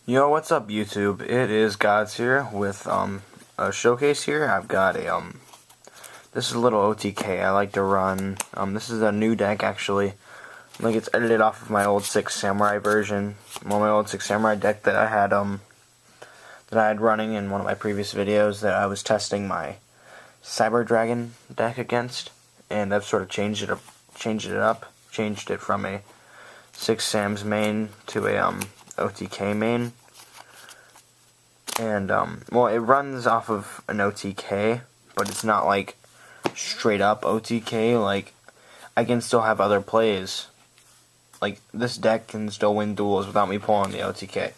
Yo, what's up, YouTube? It is Gods here with a showcase here. I've got a this is a little OTK I like to run. This is a new deck actually. Like it's edited off of my old 6 Samurai version. Well, my old 6 Samurai deck that I had running in one of my previous videos that I was testing my Cyber Dragon deck against, and I've sort of changed it from a 6 Sam's main to a OTK main. And well, it runs off of an OTK, but it's not like straight up OTK. Like, I can still have other plays. Like, this deck can still win duels without me pulling the OTK.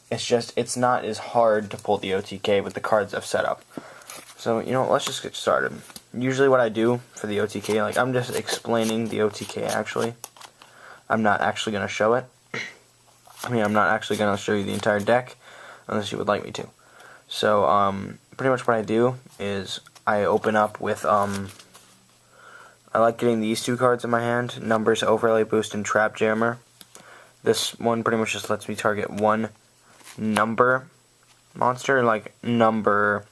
It's just, it's not as hard to pull the OTK with the cards I've set up. So, you know, let's just get started. Usually what I do for the OTK, like, I'm just explaining the OTK actually. I'm not actually going to show it. I'm not actually going to show you the entire deck unless you would like me to. So, pretty much what I do is I open up with, I like getting these 2 cards in my hand, Numbers, Overlay Boost, and Trap Jammer. This one pretty much just lets me target one number monster, like number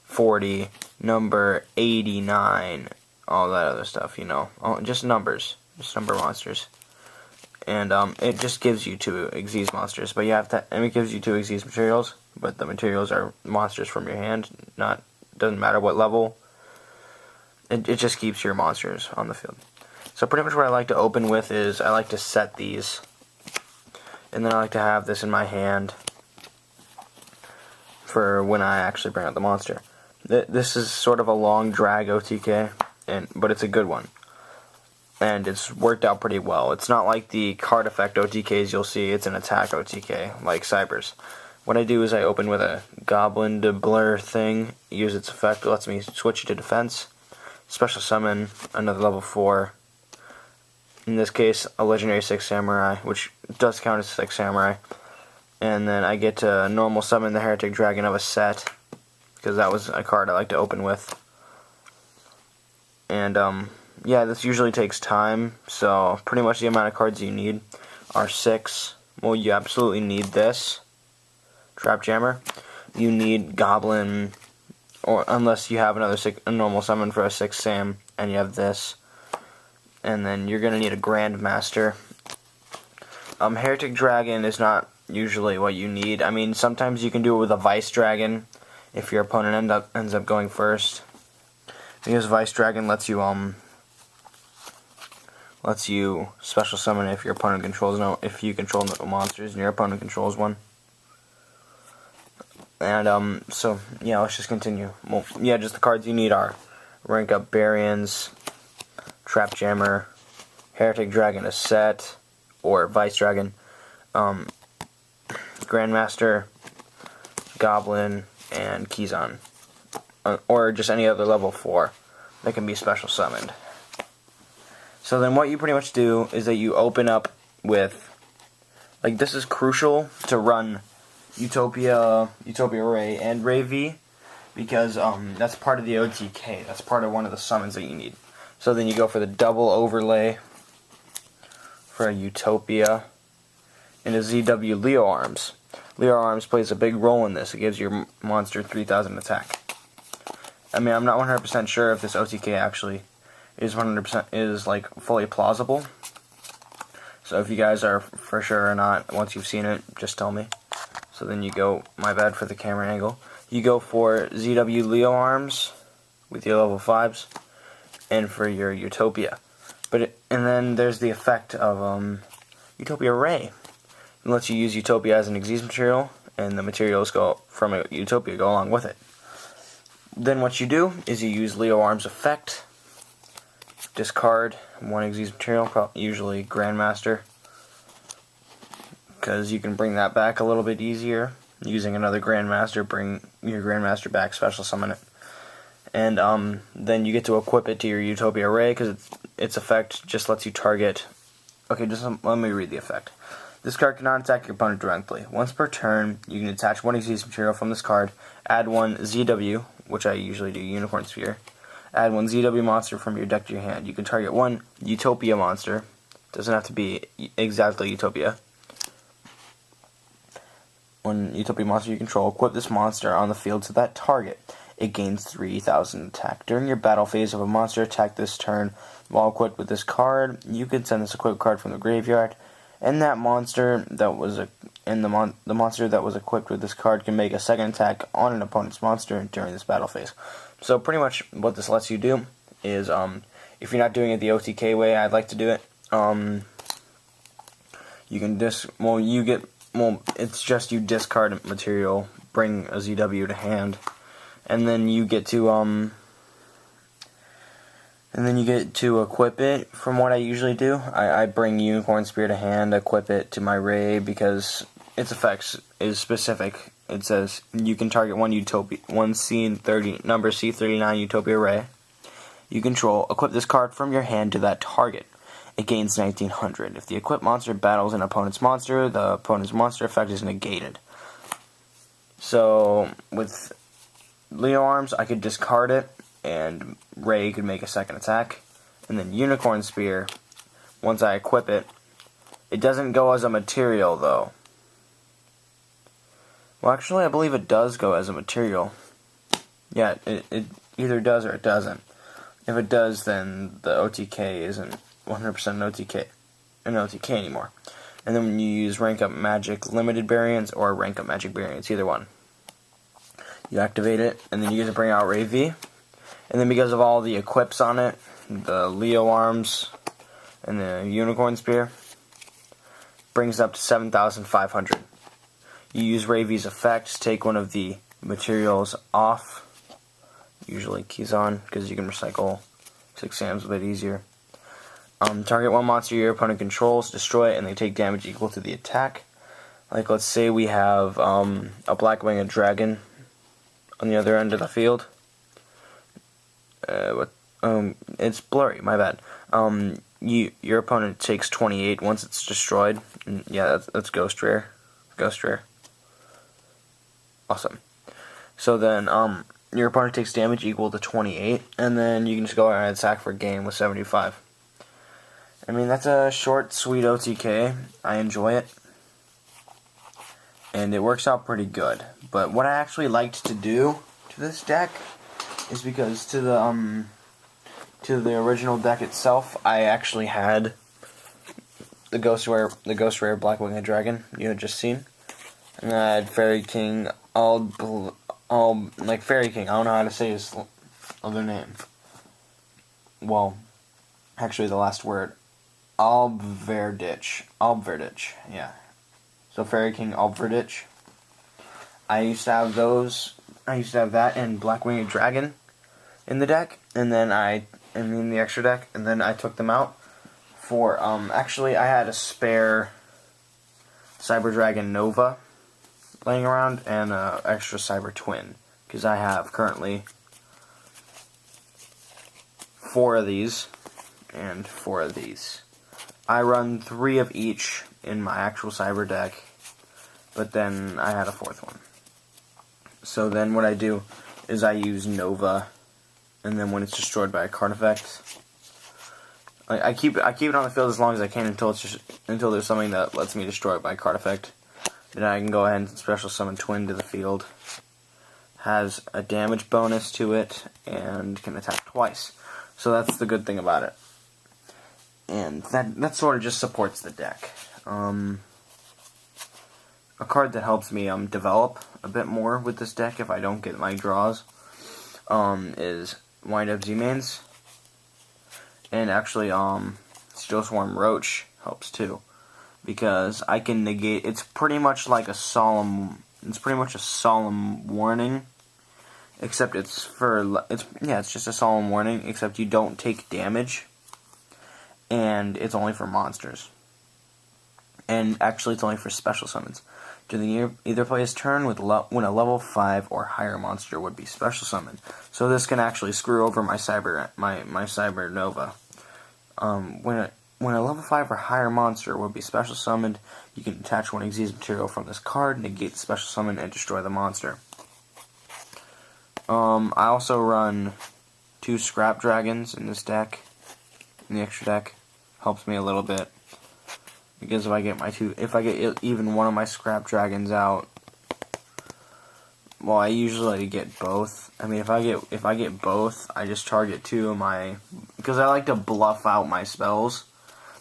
40, number 89, all that other stuff, you know. Just numbers, just number monsters. And it just gives you 2 Xyz monsters, but you have to, and it gives you 2 Xyz materials, but the materials are monsters from your hand, doesn't matter what level. It just keeps your monsters on the field. So pretty much what I like to open with is, I like to set these, and then I like to have this in my hand for when I actually bring out the monster. This is sort of a long drag OTK, but it's a good one. And it's worked out pretty well. It's not like the card effect OTKs you'll see, it's an attack OTK, like Cybers. What I do is I open with a Goblin to Blur thing, use its effect, it lets me switch to defense, special summon another level 4, in this case a legendary 6 Samurai, which does count as 6 Samurai, and then I get to normal summon the Heretic Dragon of a set, because that was a card I like to open with. And yeah, this usually takes time, so pretty much the amount of cards you need are 6. Well, you absolutely need this Trap Jammer. You need Goblin, or unless you have a normal summon for a 6 Sam, and you have this. And then you're going to need a Grandmaster. Heretic Dragon is not usually what you need. I mean, sometimes you can do it with a Vice Dragon if your opponent ends up going first. Because Vice Dragon lets you special summon if your opponent controls if you control no monsters and your opponent controls one. And so yeah, let's just continue. Well, yeah, just the cards you need are Rank Up Baryons, Trap Jammer, Heretic Dragon a set, or Vice Dragon, Grandmaster, Goblin, and Kizan, or just any other level 4 that can be special summoned. So then what you pretty much do is that you open up with, like, this is crucial to run Utopia Ray, and Ray V, because that's part of the OTK, that's part of one of the summons that you need. So then you go for the double overlay for a Utopia and a ZW Leo Arms. Leo Arms plays a big role in this. It gives your monster 3,000 attack. I mean, I'm not 100% sure if this OTK actually is like fully plausible. So if you guys are for sure or not, once you've seen it, just tell me. So then you go, my bad for the camera angle, you go for ZW Leo Arms with your level 5s, and for your Utopia. And then there's the effect of Utopia Ray. It lets you use Utopia as an Xyz material, and the materials from a Utopia go along with it. Then what you do is you use Leo Arms effect, discard one Xyz material, usually Grandmaster, because you can bring that back a little bit easier. Using another Grandmaster, bring your Grandmaster back, special summon it. And then you get to equip it to your Utopia Ray, because its effect just lets you target. Okay, just let me read the effect. This card cannot attack your opponent directly. Once per turn, you can attach one Xyz material from this card, add one ZW, which I usually do, Unicorn Sphere. Add one ZW monster from your deck to your hand. You can target one Utopia monster. Doesn't have to be exactly Utopia. when Utopia monster you control, equip this monster on the field to that target. It gains 3,000 attack. During your battle phase of a monster attack this turn, while equipped with this card, you can send this equipped card from the graveyard, and that monster that was the monster that was equipped with this card can make a second attack on an opponent's monster during this battle phase. So pretty much what this lets you do is, if you're not doing it the OTK way, I'd like to do it. You can it's just you discard material, bring a ZW to hand, and then you get to equip it. From what I usually do, I bring Unicorn Spear to hand, equip it to my Ray because its effects is specific. It says you can target one C30 number C39 Utopia Ray you control. Equip this card from your hand to that target. It gains 1900. If the equipped monster battles an opponent's monster, the opponent's monster effect is negated. So with Leo Arms, I could discard it, and Ray could make a second attack. And then Unicorn Spear, once I equip it, it doesn't go as a material though. Well, actually, I believe it does go as a material. Yeah, it either does or it doesn't. If it does, then the OTK isn't 100% an OTK anymore. And then when you use Rank Up Magic Limited variants or Rank Up Magic variants, either one, you activate it, and then you get to bring out Ray V. And then because of all the equips on it, the Leo Arms and the Unicorn Spear, brings it up to 7,500. You use Ray V's effect, take one of the materials off, usually keys on, because you can recycle 6 Sams a bit easier. Target one monster your opponent controls, destroy it, and they take damage equal to the attack. Like, let's say we have a Black-Winged Dragon on the other end of the field. It's blurry, my bad. Your opponent takes 28 once it's destroyed. And yeah, that's Ghost Rare. Ghost Rare. Awesome. So then, your opponent takes damage equal to 28, and then you can just go ahead and attack for a game with 75. I mean, that's a short, sweet OTK. I enjoy it. And it works out pretty good. But what I actually liked to do to this deck is because to the original deck itself, I actually had the Ghost Rare Black-Winged Dragon you had just seen. And I had Fairy King, like Fairy King, I don't know how to say his other name. Well, actually the last word. Albverditch, yeah. So Fairy King Albverditch. I used to have that and Black-Winged Dragon in the deck, and then in the extra deck, and then I took them out for, actually I had a spare Cyber Dragon Nova laying around, and extra Cyber Twin, because I have currently 4 of these, and 4 of these. I run 3 of each in my actual Cyber deck, but then I had a 4th one. So then what I do is I use Nova, and then when it's destroyed by a card effect, I keep it on the field as long as I can until there's something that lets me destroy it by a card effect. Then I can go ahead and special summon Twin to the field. Has a damage bonus to it and can attack twice. So that's the good thing about it. And that sort of just supports the deck. A card that helps me develop a bit more with this deck if I don't get my draws is Wind Up Z-Mains. And actually Steel Swarm Roach helps too, because I can negate. It's pretty much a solemn warning, except it's just a solemn warning, except you don't take damage. And it's only for monsters. And actually, it's only for special summons. During either player's turn, when a level 5 or higher monster would be special summoned. So this can actually screw over my Cyber Nova. When a level 5 or higher monster would be special summoned, you can attach one Xyz material from this card, negate the special summon, and destroy the monster. I also run 2 Scrap Dragons in this deck. In the extra deck. Helps me a little bit, because if I get even one of my Scrap Dragons out, Well, I usually get both. I mean, if I get both, I just target 2 of my, because I like to bluff out my spells.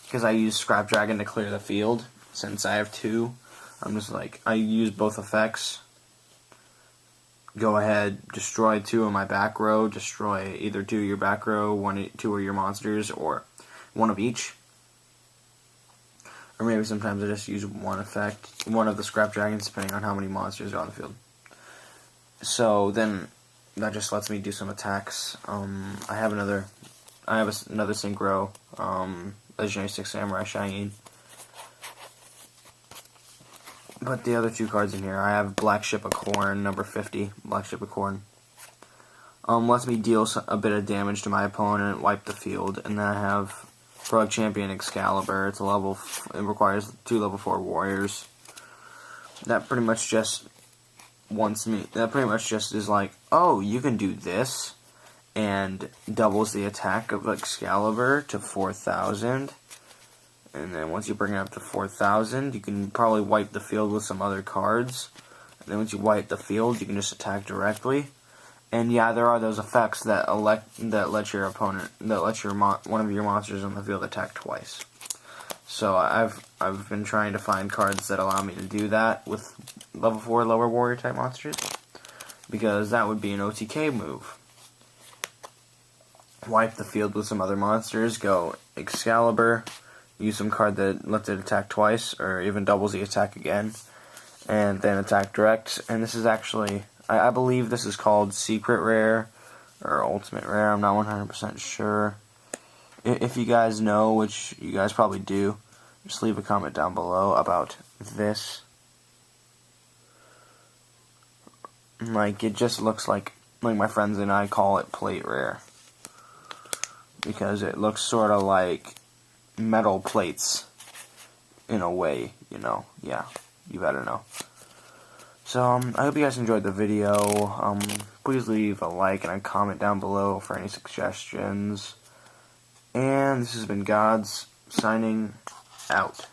Because I use Scrap Dragon to clear the field. Since I have 2, I'm just like, I use both effects. Go ahead, destroy 2 of my back row. Destroy either 2 of your back row, 2 of your monsters, or 1 of each. Or maybe sometimes I just use 1 effect, 1 of the Scrap Dragons, depending on how many monsters are on the field. So then, that just lets me do some attacks. I have another Synchro, Legendary 6 Samurai Shine. But the other 2 cards in here, I have Black Ship of Corn, number 50, Black Ship of Corn. Lets me deal a bit of damage to my opponent, wipe the field, and then I have Frog Champion Excalibur. It's it requires 2 level 4 warriors. That pretty much just is like, oh, you can do this, and doubles the attack of Excalibur to 4,000. And then once you bring it up to 4,000, you can probably wipe the field with some other cards. And then once you wipe the field, you can just attack directly. And yeah, there are those effects that let your opponent, one of your monsters on the field attack twice. So I've been trying to find cards that allow me to do that with level 4 lower warrior type monsters, because that would be an OTK move. Wipe the field with some other monsters, go Excalibur, use some card that lets it attack twice, or even doubles the attack again, and then attack direct. And this is actually, I believe this is called Secret Rare, or Ultimate Rare, I'm not 100% sure. If you guys know, which you guys probably do, just leave a comment down below about this. Like, it just looks like my friends and I call it Plate Rare, because it looks sort of like metal plates in a way, you know. Yeah, you better know. So I hope you guys enjoyed the video. Please leave a like and a comment down below for any suggestions. And this has been Gods, signing out.